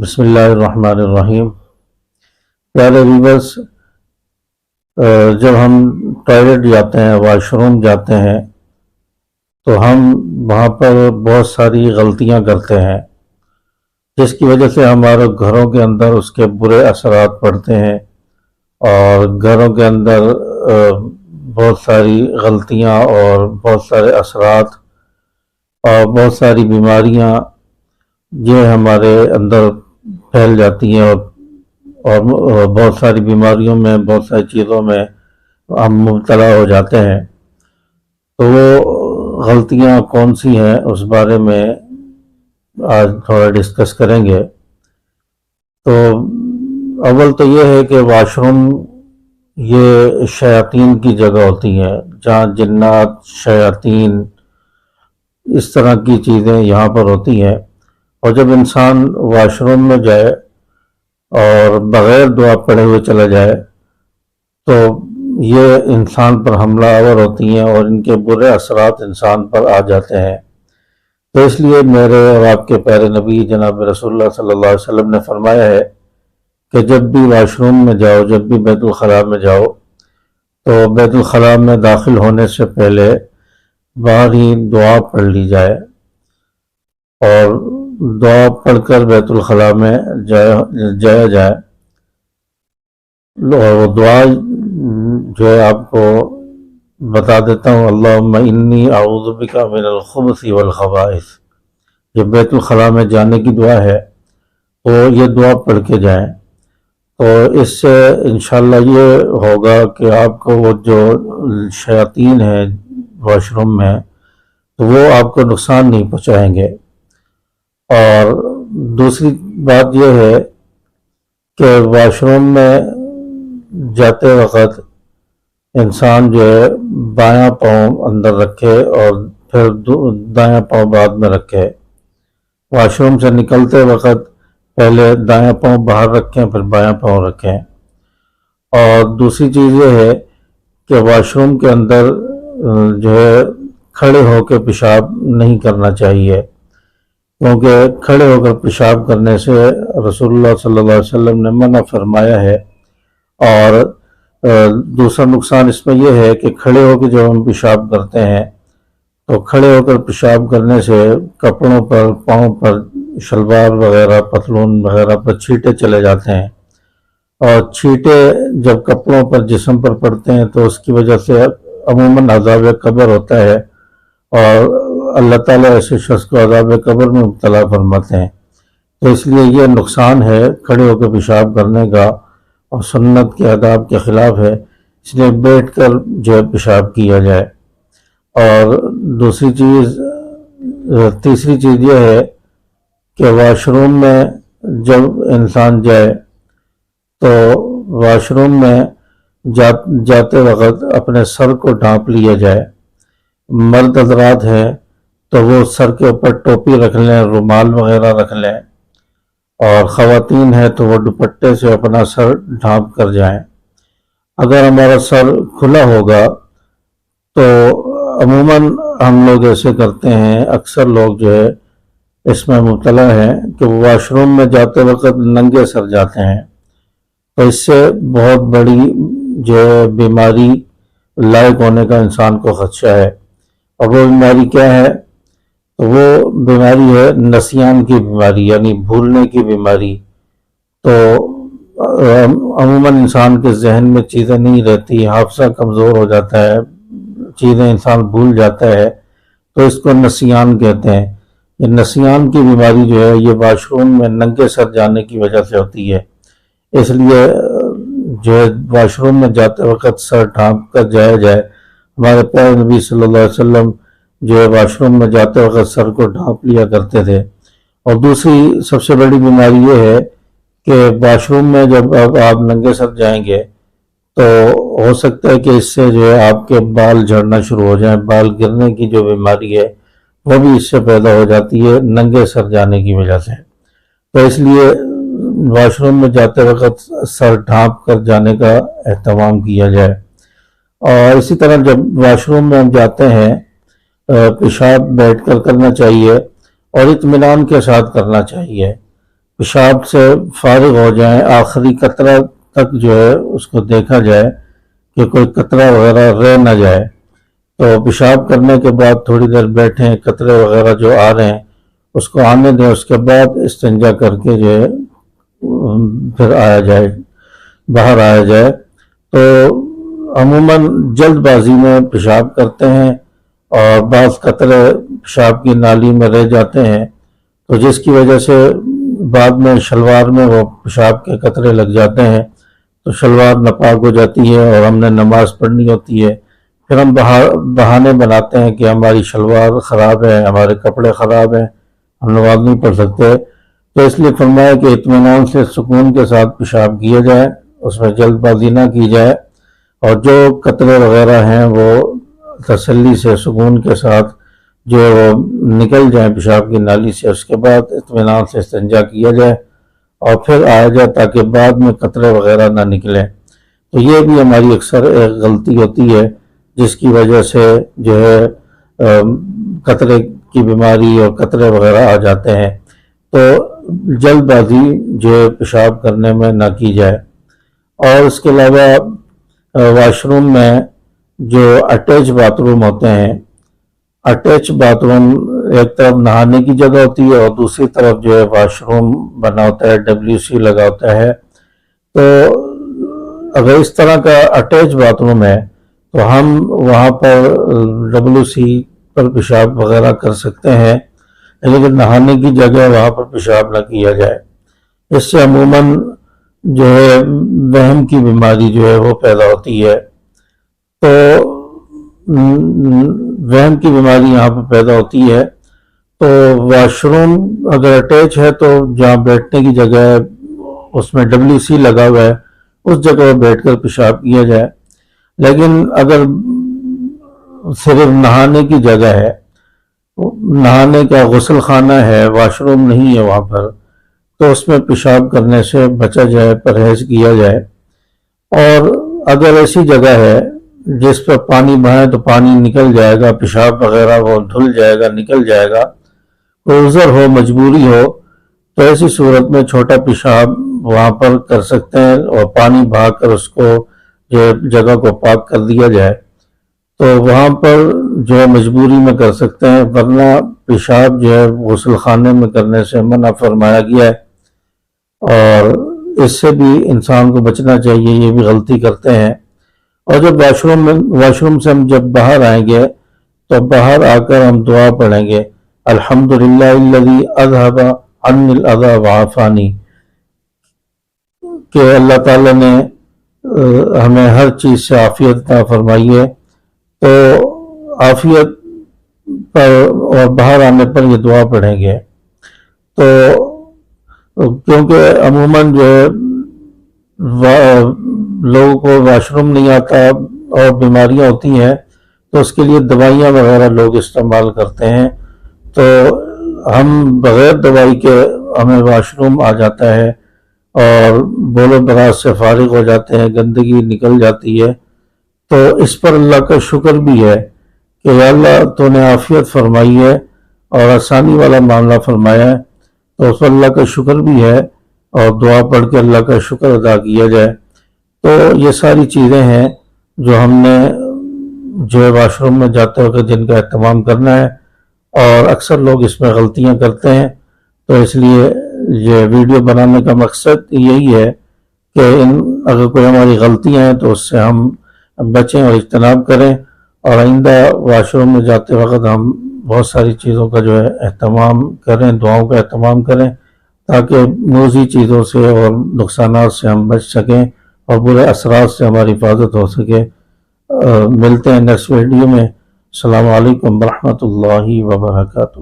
بسم اللہ الرحمن الرحیم۔ پیارے ویورس، جب ہم ٹوائلٹ جاتے ہیں، واش روم جاتے ہیں، تو ہم وہاں پر بہت ساری غلطیاں کرتے ہیں، جس کی وجہ سے ہمارے گھروں کے اندر اس کے برے اثرات پڑتے ہیں، اور گھروں کے اندر بہت ساری غلطیاں اور بہت سارے اثرات اور بہت ساری بیماریاں یہ ہمارے اندر پھیل جاتی ہیں، اور بہت ساری بیماریوں میں، بہت ساری چیزوں میں ہم مبتلا ہو جاتے ہیں۔ تو وہ غلطیاں کون سی ہیں اس بارے میں آج تھوڑا ڈسکس کریں گے۔ تو اول تو یہ ہے کہ واش روم یہ شیاطین کی جگہ ہوتی ہے، جہاں جنات، شیاطین، اس طرح کی چیزیں یہاں پر ہوتی ہیں، اور جب انسان واش روم میں جائے اور بغیر دعا پڑھے ہوئے چلا جائے تو یہ انسان پر حملہ آور ہوتی ہیں، اور ان کے برے اثرات انسان پر آ جاتے ہیں۔ تو اس لیے میرے اور آپ کے پیارے نبی جناب رسول اللہ صلی اللہ علیہ وسلم نے فرمایا ہے کہ جب بھی واش روم میں جاؤ، جب بھی بیت الخلاء میں جاؤ، تو بیت الخلاء میں داخل ہونے سے پہلے باہر ہی دعا پڑھ لی جائے، اور دعا پڑھ کر بیت الخلاء میں جایا جائے۔ اور وہ دعا جو ہے آپ کو بتا دیتا ہوں، اللہم انی اعوذ بک من الخبث والخبائث۔ یہ بیت الخلاء میں جانے کی دعا ہے، تو یہ دعا پڑھ کے جائیں، تو اس سے انشاءاللہ یہ ہوگا کہ آپ کو وہ جو شیاطین ہیں واش روم میں، تو وہ آپ کو نقصان نہیں پہنچائیں گے۔ اور دوسری بات یہ ہے کہ واش روم میں جاتے وقت انسان جو ہے بایاں پاؤں اندر رکھے اور پھر دایاں پاؤں بعد میں رکھے۔ واش روم سے نکلتے وقت پہلے دایاں پاؤں باہر رکھیں، پھر بایاں پاؤں رکھیں۔ اور دوسری چیز یہ ہے کہ واش روم کے اندر جو ہے کھڑے ہو کے پیشاب نہیں کرنا چاہیے، کیونکہ کھڑے ہو کر پیشاب کرنے سے رسول اللہ صلی اللہ علیہ وسلم نے منع فرمایا ہے۔ اور دوسرا نقصان اس میں یہ ہے کہ کھڑے ہو کے جب ہم پیشاب کرتے ہیں تو کھڑے ہو کر پیشاب کرنے سے کپڑوں پر، پاؤں پر، شلوار وغیرہ، پتلون وغیرہ پر چھینٹے چلے جاتے ہیں، اور چھینٹے جب کپڑوں پر، جسم پر پڑتے ہیں تو اس کی وجہ سے عموماً عذاب قبر ہوتا ہے، اور اللہ تعالیٰ ایسے شخص کو عذاب قبر میں مبتلا فرماتے ہیں۔ تو اس لیے یہ نقصان ہے کھڑے ہو کے پیشاب کرنے کا، اور سنت کے آداب کے خلاف ہے، اس لیے بیٹھ کر جو ہے پیشاب کیا جائے۔ اور تیسری چیز یہ ہے کہ واش روم میں جب انسان جائے تو واش روم میں جاتے وقت اپنے سر کو ڈھانپ لیا جائے۔ مرد حضرات ہیں تو وہ سر کے اوپر ٹوپی رکھ لیں، رومال وغیرہ رکھ لیں، اور خواتین ہیں تو وہ دوپٹے سے اپنا سر ڈھانپ کر جائیں۔ اگر ہمارا سر کھلا ہوگا تو عموماً ہم لوگ ایسے کرتے ہیں، اکثر لوگ جو ہے اس میں مبتلا ہیں کہ وہ واش روم میں جاتے وقت ننگے سر جاتے ہیں، تو اس سے بہت بڑی جو بیماری لاحق ہونے کا انسان کو خدشہ ہے۔ اور وہ بیماری کیا ہے؟ تو وہ بیماری ہے نسیان کی بیماری، یعنی بھولنے کی بیماری۔ تو عموماً انسان کے ذہن میں چیزیں نہیں رہتی، حافظہ کمزور ہو جاتا ہے، چیزیں انسان بھول جاتا ہے، تو اس کو نسیان کہتے ہیں۔ یہ نسیان کی بیماری جو ہے یہ واش روم میں ننگے سر جانے کی وجہ سے ہوتی ہے۔ اس لیے جو ہے واش روم میں جاتے وقت سر ڈھانپ کر جایا جائے۔ ہمارے پیارے نبی صلی اللہ علیہ وسلم جو ہے واش روم میں جاتے وقت سر کو ڈھانپ لیا کرتے تھے۔ اور دوسری سب سے بڑی بیماری یہ ہے کہ واش روم میں جب آپ ننگے سر جائیں گے تو ہو سکتا ہے کہ اس سے جو ہے آپ کے بال جھڑنا شروع ہو جائیں، بال گرنے کی جو بیماری ہے وہ بھی اس سے پیدا ہو جاتی ہے ننگے سر جانے کی وجہ سے۔ تو اس لیے واش روم میں جاتے وقت سر ڈھانپ کر جانے کا اہتمام کیا جائے۔ اور اسی طرح جب واش روم میں ہم جاتے ہیں پیشاب بیٹھ کر کرنا چاہیے، اور اطمینان کے ساتھ کرنا چاہیے۔ پیشاب سے فارغ ہو جائیں، آخری قطرہ تک جو ہے اس کو دیکھا جائے کہ کوئی قطرہ وغیرہ رہ نہ جائے، تو پیشاب کرنے کے بعد تھوڑی دیر بیٹھیں، قطرے وغیرہ جو آ رہے ہیں اس کو آنے دیں، اس کے بعد استنجا کر کے جو ہے پھر آیا جائے، باہر آیا جائے۔ تو عموماً جلد بازی میں پیشاب کرتے ہیں اور بعض قطرے پیشاب کی نالی میں رہ جاتے ہیں، تو جس کی وجہ سے بعد میں شلوار میں وہ پیشاب کے قطرے لگ جاتے ہیں، تو شلوار ناپاک ہو جاتی ہے اور ہم نے نماز پڑھنی ہوتی ہے۔ پھر ہم بہانے بناتے ہیں کہ ہماری شلوار خراب ہے، ہمارے کپڑے خراب ہیں، ہم نماز نہیں پڑھ سکتے۔ تو اس لیے فرمایا کہ اطمینان سے سکون کے ساتھ پیشاب کیا جائے، اس میں جلد بازی نہ کی جائے، اور جو قطرے وغیرہ ہیں وہ تسلی سے سکون کے ساتھ جو نکل جائیں پیشاب کی نالی سے، اس کے بعد اطمینان سے استنجا کیا جائے اور پھر آیا جائے تاکہ بعد میں قطرے وغیرہ نہ نکلیں۔ تو یہ بھی ہماری اکثر ایک غلطی ہوتی ہے جس کی وجہ سے جو ہے قطرے کی بیماری اور قطرے وغیرہ آ جاتے ہیں۔ تو جلد بازی جو ہے پیشاب کرنے میں نہ کی جائے۔ اور اس کے علاوہ واش روم میں جو اٹیچ باتھ روم ہوتے ہیں، اٹیچ باتھ روم ایک طرف نہانے کی جگہ ہوتی ہے اور دوسری طرف جو ہے واش روم بنا ہوتا ہے، WC لگا ہوتا ہے۔ تو اگر اس طرح کا اٹیچ باتھ روم ہے تو ہم وہاں پر WC پر پیشاب وغیرہ کر سکتے ہیں، لیکن نہانے کی جگہ وہاں پر پیشاب نہ کیا جائے۔ اس سے عموماً جو ہے وہم کی بیماری جو ہے وہ پیدا ہوتی ہے۔ تو وہم کی بیماری یہاں پہ پیدا ہوتی ہے۔ تو واش روم اگر اٹیچ ہے تو جہاں بیٹھنے کی جگہ ہے اس میں WC لگا ہوا ہے، اس جگہ بیٹھ کر پیشاب کیا جائے۔ لیکن اگر صرف نہانے کی جگہ ہے، نہانے کا غسل خانہ ہے، واش روم نہیں ہے وہاں پر، تو اس میں پیشاب کرنے سے بچا جائے، پرہیز کیا جائے۔ اور اگر ایسی جگہ ہے جس پر پانی بہائے تو پانی نکل جائے گا، پیشاب وغیرہ وہ دھل جائے گا، نکل جائے گا، کوئی عذر ہو، مجبوری ہو، تو ایسی صورت میں چھوٹا پیشاب وہاں پر کر سکتے ہیں اور پانی بہا کر اس کو جو جگہ کو پاک کر دیا جائے، تو وہاں پر جو ہے مجبوری میں کر سکتے ہیں، ورنہ پیشاب جو ہے غسل خانے میں کرنے سے منع فرمایا گیا ہے، اور اس سے بھی انسان کو بچنا چاہیے، یہ بھی غلطی کرتے ہیں۔ اور جب واش روم سے ہم جب باہر آئیں گے تو باہر آ کر ہم دعا پڑھیں گے، الحمدللہ الذی اذھب عنی الاذی وعافانی، کہ اللہ تعالیٰ نے ہمیں ہر چیز سے عافیت عطا فرمائی ہے۔ تو عافیت پر اور باہر آنے پر یہ دعا پڑھیں گے۔ تو کیونکہ عموماً جو ہے لوگوں کو واش روم نہیں آتا اور بیماریاں ہوتی ہیں، تو اس کے لیے دوائیاں وغیرہ لوگ استعمال کرتے ہیں، تو ہم بغیر دوائی کے ہمیں واش روم آ جاتا ہے اور بول و براز سے فارغ ہو جاتے ہیں، گندگی نکل جاتی ہے۔ تو اس پر اللہ کا شکر بھی ہے کہ یا اللہ تو نے عافیت فرمائی ہے اور آسانی والا معاملہ فرمایا ہے، تو اس پر اللہ کا شکر بھی ہے، اور دعا پڑھ کے اللہ کا شکر ادا کیا جائے۔ تو یہ ساری چیزیں ہیں جو ہم نے جو ہے واش روم میں جاتے وقت جن کا اہتمام کرنا ہے، اور اکثر لوگ اس میں غلطیاں کرتے ہیں۔ تو اس لیے یہ ویڈیو بنانے کا مقصد یہی ہے کہ اگر کوئی ہماری غلطیاں ہیں تو اس سے ہم بچیں اور اجتناب کریں، اور آئندہ واش روم میں جاتے وقت ہم بہت ساری چیزوں کا جو ہے اہتمام کریں، دعاؤں کا اہتمام کریں، تاکہ موذی چیزوں سے اور نقصانات سے ہم بچ سکیں اور برے اثرات سے ہماری حفاظت ہو سکے۔ ملتے ہیں نیکسٹ ویڈیو میں۔ السلام علیکم ورحمۃ اللہ وبرکاتہ۔